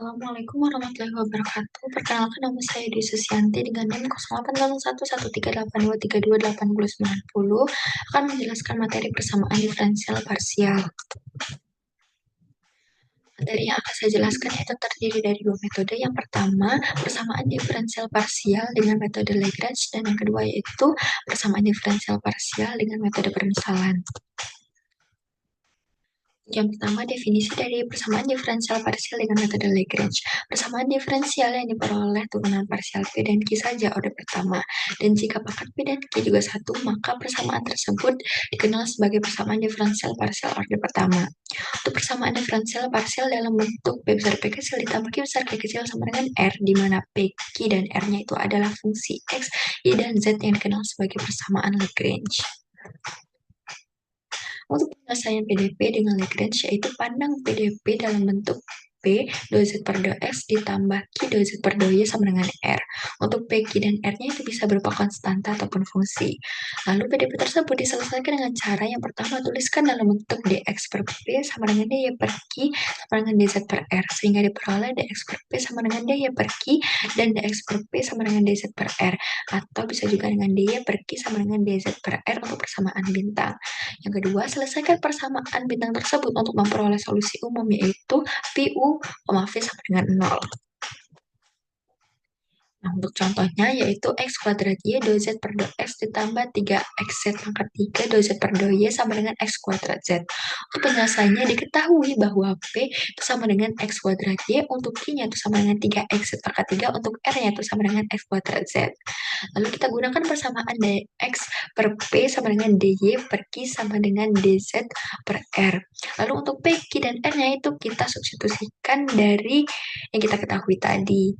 Assalamualaikum warahmatullahi wabarakatuh. Perkenalkan nama saya Dwi Susianti dengan NIM 08811382328090 akan menjelaskan materi persamaan diferensial parsial. Materi yang akan saya jelaskan itu terdiri dari dua metode. Yang pertama, persamaan diferensial parsial dengan metode Lagrange, dan yang kedua yaitu persamaan diferensial parsial dengan metode permisalan. Yang pertama, definisi dari persamaan diferensial parsial dengan metode Lagrange. Persamaan diferensial yang diperoleh turunan parsial P dan Q saja order pertama. Dan jika pangkat P dan Q juga satu, maka persamaan tersebut dikenal sebagai persamaan diferensial parsial order pertama. Untuk persamaan diferensial parsial dalam bentuk P besar P kecil ditambah Q besar Q kecil sama dengan R, di mana P, Q, dan R-nya itu adalah fungsi X, Y, dan Z yang dikenal sebagai persamaan Lagrange. Untuk penyelesaian PDP dengan Lagrange yaitu pandang PDP dalam bentuk P 2Z per 2X ditambah Q 2Z per 2Y sama dengan R. Untuk P, Q, dan R-nya itu bisa berupa konstanta ataupun fungsi. Lalu PDP tersebut diselesaikan dengan cara yang pertama, tuliskan dalam bentuk dx per P sama dengan dy per Q sama dengan dz per R, sehingga diperoleh dx per P sama dengan dy per Q dan dx per P sama dengan dz per R, atau bisa juga dengan dy per Q sama dengan dz per R untuk persamaan bintang. Yang kedua, selesaikan persamaan bintang tersebut untuk memperoleh solusi umum, yaitu PU, V sama dengan 0. Nah, untuk contohnya yaitu X kuadrat Y 2Z per 2X ditambah 3XZ pangkat 3 2Z per 2Y sama dengan X kuadrat Z. Untuk penyelesaiannya diketahui bahwa P itu sama dengan X kuadrat Y, untuk Q-nya itu sama dengan 3XZ pangkat 3, untuk R-nya itu sama dengan X kuadrat Z. Lalu kita gunakan persamaan dx per P sama dengan dy per Q sama dengan dz per R. Lalu untuk P, Q, dan R-nya itu kita substitusikan dari yang kita ketahui tadi,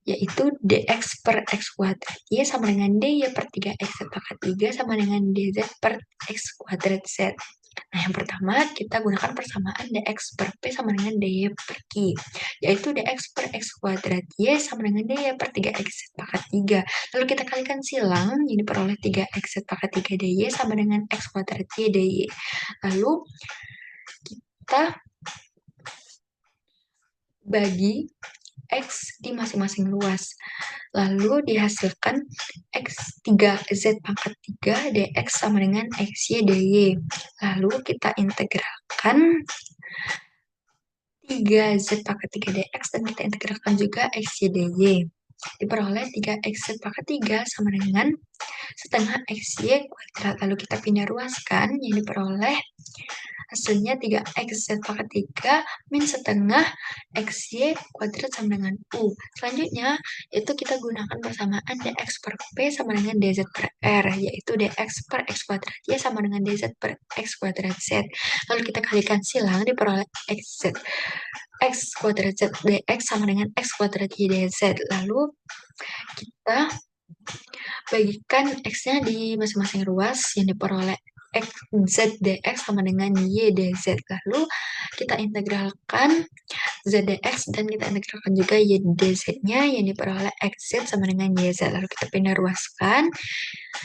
yaitu dx per x kuadrat y sama dengan dy per 3x pangkat 3 sama dengan dz per x kuadrat z. Nah, yang pertama kita gunakan persamaan dx per p sama dengan dy per q, yaitu dx per x kuadrat y sama dengan dy per 3x pangkat 3. Lalu kita kalikan silang, yang diperoleh 3x pangkat 3 dy sama dengan x kuadrat y dy. Lalu kita bagi X di masing-masing ruas. Lalu dihasilkan X3Z pangkat 3 dx sama dengan XY dy. Lalu kita integralkan 3Z pangkat 3 dx dan kita integralkan juga XY dy. Diperoleh 3XZ pangkat 3 sama dengan setengah XY kuadrat. Lalu kita pindah ruaskan, yang diperoleh hasilnya 3XZ pangkat 3 min setengah XY kuadrat sama dengan U. Selanjutnya, itu kita gunakan persamaan dx per P sama dengan dz per R, yaitu dx per X kuadrat Y sama dengan dz per X kuadrat Z. Lalu kita kalikan silang, diperoleh XZ X kuadrat Z dx sama dengan X kuadrat Y dz. Lalu kita bagikan X-nya di masing-masing ruas, yang diperoleh Z dx sama dengan Y dz. Lalu kita integralkan Z dx dan kita integralkan juga Y dz-nya, yang diperoleh XZ sama dengan YZ. Lalu kita pindah ruaskan,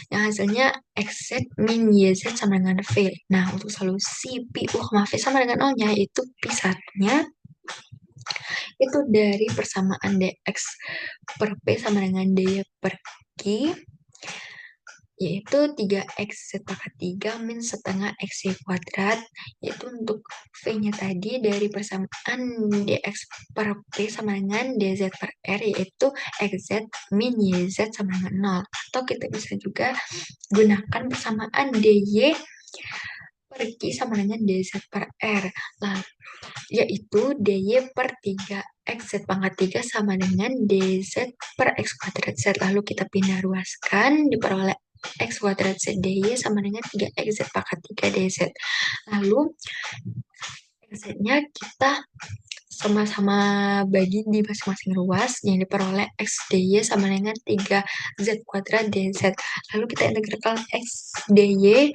yang hasilnya XZ min YZ sama dengan V. Nah, untuk solusi PU, V sama dengan 0-nya, yaitu P1-nya itu dari persamaan dx per P sama dengan dy per Q, yaitu 3x pangkat 3 min setengah xy kuadrat, yaitu untuk V-nya tadi dari persamaan dx per P sama dengan dz per R, yaitu xz min yz sama dengan 0. Atau kita bisa juga gunakan persamaan dy per Q sama dengan dz per R, yaitu dy per 3x pangkat 3 sama dengan dz per x kuadrat z. Lalu kita pindah ruaskan, diperoleh x kuadrat z dy sama dengan 3x pangkat 3 dz. Lalu z-nya kita sama-sama bagi di masing-masing ruas, yang diperoleh x dy sama dengan 3z kuadrat dz. Lalu kita integralkan x dy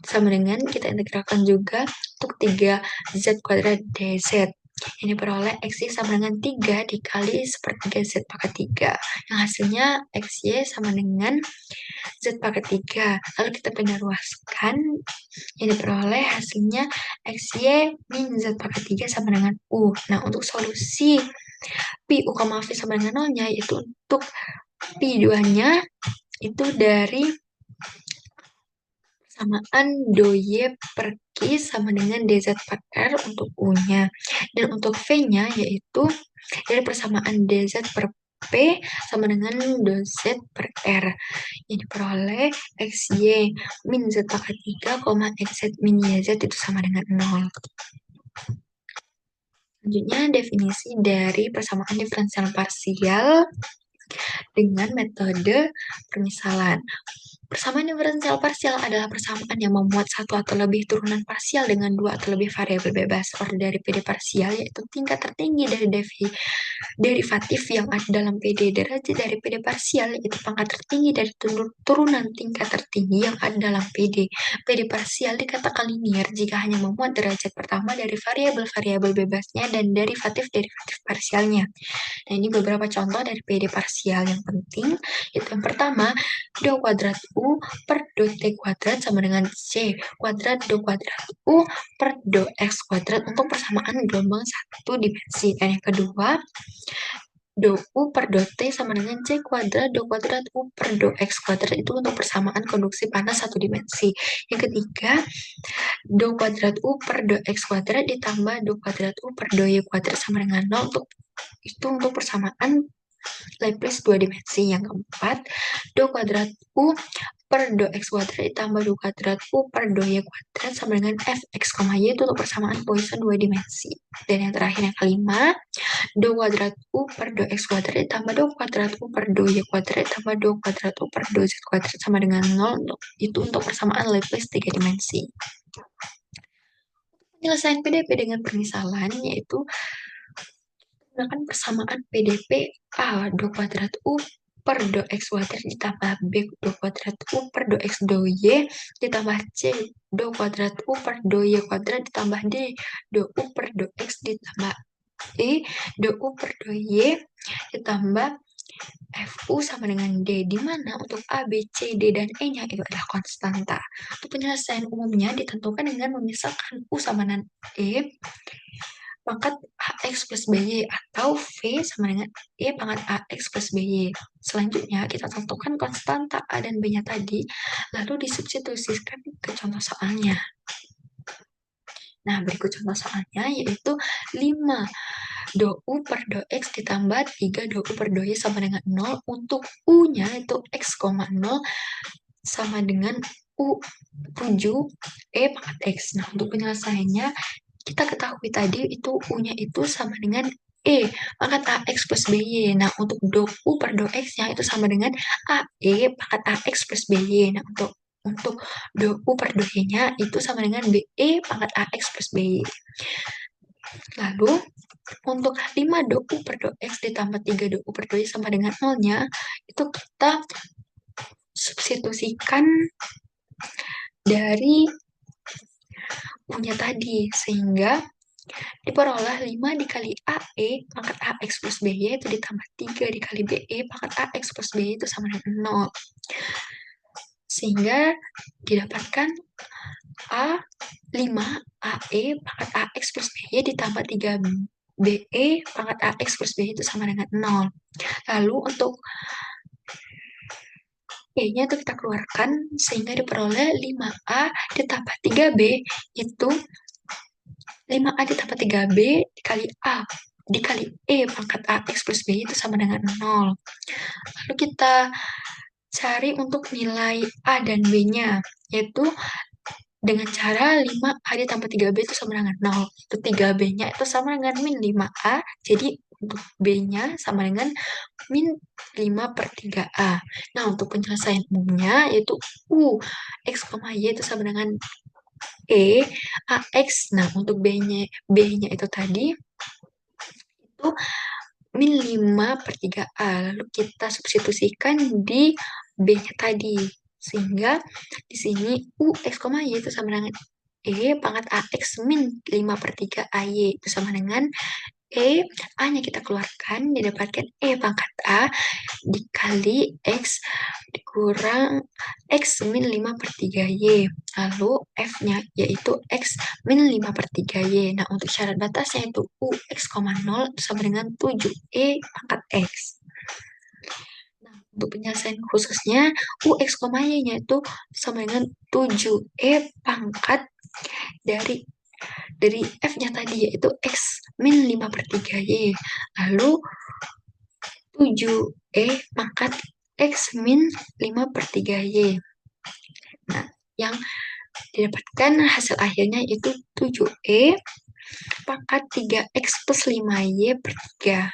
sama dengan kita integralkan juga untuk 3z kuadrat dz. Yang diperoleh XY sama dengan 3 dikali sepertiga Z pangkat 3. Yang hasilnya XY sama dengan Z pangkat 3. Lalu kita pindah ruaskan, yang diperoleh hasilnya XY min Z pangkat 3 sama dengan U. Nah, untuk solusi Pi U, V sama dengan 0-nya, yaitu untuk Pi 2-nya itu dari persamaan DY per Q sama dengan DZ per R untuk U-nya. Dan untuk V-nya yaitu dari persamaan DZ per P sama dengan DZ per R. Yang diperoleh XY min Z pangkat 3, XZ min YZ itu sama dengan 0. Selanjutnya definisi dari persamaan diferensial parsial dengan metode permisalan. Persamaan diferensial parsial adalah persamaan yang memuat satu atau lebih turunan parsial dengan dua atau lebih variabel bebas. Order dari PD parsial yaitu tingkat tertinggi dari derivatif yang ada dalam PD. Derajat dari PD parsial yaitu pangkat tertinggi dari turunan tingkat tertinggi yang ada dalam PD. PD parsial dikatakan linier jika hanya memuat derajat pertama dari variabel-variabel bebasnya dan derivatif-derivatif parsialnya. Nah, ini beberapa contoh dari PD parsial yang penting. Itu yang pertama, do kuadrat U per do T kuadrat sama dengan C kuadrat do kuadrat U per do X kuadrat untuk persamaan gelombang satu dimensi. Dan yang kedua, do U per do T sama dengan C kuadrat do kuadrat U per do X kuadrat itu untuk persamaan konduksi panas satu dimensi. Yang ketiga, do kuadrat U per do X kuadrat ditambah do kuadrat U per do Y kuadrat sama dengan 0 untuk persamaan Laplace dua dimensi. Yang keempat, do kuadrat U per do X kuadrat ditambah do kuadrat U per do Y kuadrat sama dengan Fx, Y itu untuk persamaan Poisson dua dimensi. Dan yang terakhir yang kelima, do kuadrat U per do X kuadrat ditambah do kuadrat U per do Y kuadrat ditambah do kuadrat U per do Z kuadrat sama dengan 0 itu untuk persamaan Laplace tiga dimensi. Penyelesaian PDP dengan permisalan yaitu menggunakan persamaan PDP A do kuadrat U per do X kuadrat ditambah B do kuadrat U per do X do Y ditambah C do kuadrat U per do Y kuadrat ditambah D do U per do X ditambah E do U per do Y ditambah FU sama dengan D, di mana untuk A, B, C, D, dan E-nya itu adalah konstanta. Untuk penyelesaian umumnya ditentukan dengan memisahkan U sama dengan E pangkat AX plus BY atau V sama dengan E pangkat AX plus BY. Selanjutnya, kita tentukan konstanta A dan B-nya tadi, lalu disubstitusikan ke contoh soalnya. Nah, berikut contoh soalnya yaitu 5 do U per do X ditambah 3 do U per do Y sama dengan 0 untuk U-nya itu X, 0 sama dengan U 7 E pangkat X. Nah, untuk penyelesaiannya kita ketahui tadi itu U-nya itu sama dengan E pangkat AX plus BY. Nah, untuk do U per do X-nya itu sama dengan AE pangkat AX plus BY. Nah, untuk do U per do Y-nya itu sama dengan BE pangkat AX plus BY. Lalu, untuk 5 do U per do X ditambah 3 do U per do Y sama dengan 0-nya, itu kita substitusikan dari U-nya tadi, sehingga diperoleh 5 dikali AE pangkat AX plus BY itu ditambah 3 dikali BE pangkat AX plus BY itu sama dengan 0. Sehingga didapatkan A5 AE pangkat AX plus BY ditambah 3 BE pangkat AX plus BY itu sama dengan 0. Lalu untuk E-nya itu kita keluarkan sehingga diperoleh 5A ditambah 3B itu 5A ditambah 3B dikali A dikali E pangkat AX plus B itu sama dengan 0. Lalu kita cari untuk nilai A dan B-nya, yaitu dengan cara 5A ditambah 3B itu sama dengan 0. Itu 3B-nya itu sama dengan min 5A, jadi untuk B-nya sama dengan min 5 per 3A. Nah, untuk penyelesaian umumnya, yaitu U, X, Y itu sama dengan E, AX. Nah, untuk B-nya itu tadi, itu min 5 per 3A. Lalu kita substitusikan di B-nya tadi. Sehingga di sini U, X, Y itu sama dengan E pangkat AX min 5/3 AY. Itu sama dengan E, A-nya kita keluarkan, didapatkan E pangkat A dikali X dikurang X min 5/3 Y. Lalu F-nya yaitu X min 5/3 Y. Nah, untuk syarat batasnya itu UX, 0 sama dengan 7E pangkat X. Nah, untuk penyelesaian khususnya UX, Y-nya itu sama dengan 7E pangkat dari F-nya tadi yaitu X min 5/3 Y. Lalu 7E pangkat X min 5/3 Y. Nah, yang didapatkan hasil akhirnya itu 7E pangkat 3X plus 5Y/3.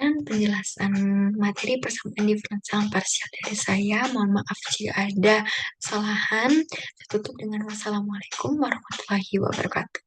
Sekian penjelasan materi persamaan diferensial parsial dari saya. Mohon maaf jika ada kesalahan. Saya tutup dengan wassalamualaikum warahmatullahi wabarakatuh.